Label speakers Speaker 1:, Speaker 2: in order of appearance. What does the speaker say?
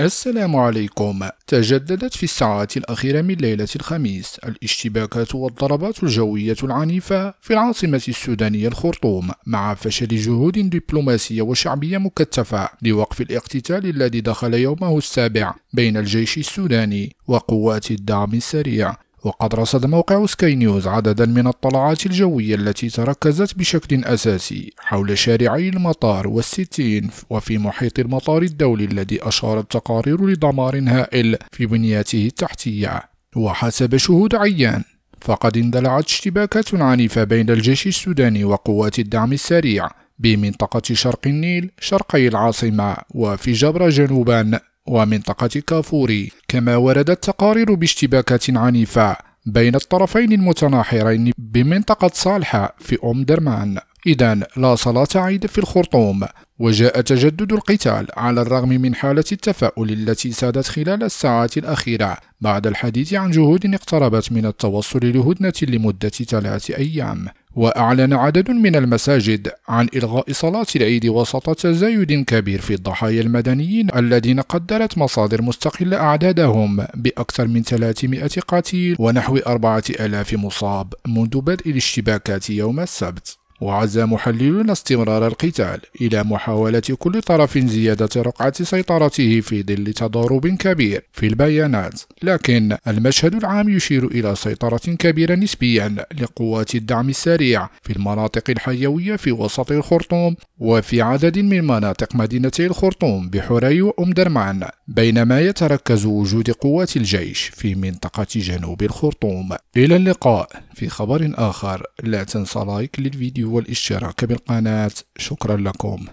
Speaker 1: السلام عليكم. تجددت في الساعات الأخيرة من ليلة الخميس الاشتباكات والضربات الجوية العنيفة في العاصمة السودانية الخرطوم، مع فشل جهود دبلوماسية وشعبية مكثفة لوقف الاقتتال الذي دخل يومه السابع بين الجيش السوداني وقوات الدعم السريع. وقد رصد موقع سكاي نيوز عددا من الطلعات الجوية التي تركزت بشكل أساسي حول شارعي المطار والستين وفي محيط المطار الدولي، الذي أشارت تقارير لدمار هائل في بنياته التحتية. وحسب شهود عيان، فقد اندلعت اشتباكات عنيفة بين الجيش السوداني وقوات الدعم السريع بمنطقة شرق النيل شرقي العاصمة، وفي جبرة جنوبا، ومنطقة كافوري. كما وردت تقارير باشتباكات عنيفة بين الطرفين المتناحرين بمنطقة صالحة في درمان. إذن لا صلاة عيد في الخرطوم، وجاء تجدد القتال على الرغم من حالة التفاؤل التي سادت خلال الساعات الأخيرة بعد الحديث عن جهود اقتربت من التوصل لهدنة لمدة 3 أيام. وأعلن عدد من المساجد عن إلغاء صلاة العيد وسط تزايد كبير في الضحايا المدنيين الذين قدرت مصادر مستقلة أعدادهم بأكثر من 300 قتيل ونحو 4000 مصاب منذ بدء الاشتباكات يوم السبت. وعزى محللون استمرار القتال إلى محاولة كل طرف زيادة رقعة سيطرته في ظل تضارب كبير في البيانات، لكن المشهد العام يشير إلى سيطرة كبيرة نسبيا لقوات الدعم السريع في المناطق الحيوية في وسط الخرطوم وفي عدد من مناطق مدينتي الخرطوم بحري درمان، بينما يتركز وجود قوات الجيش في منطقة جنوب الخرطوم. إلى اللقاء في خبر آخر. لا تنسى لايك للفيديو والاشتراك بالقناة. شكرا لكم.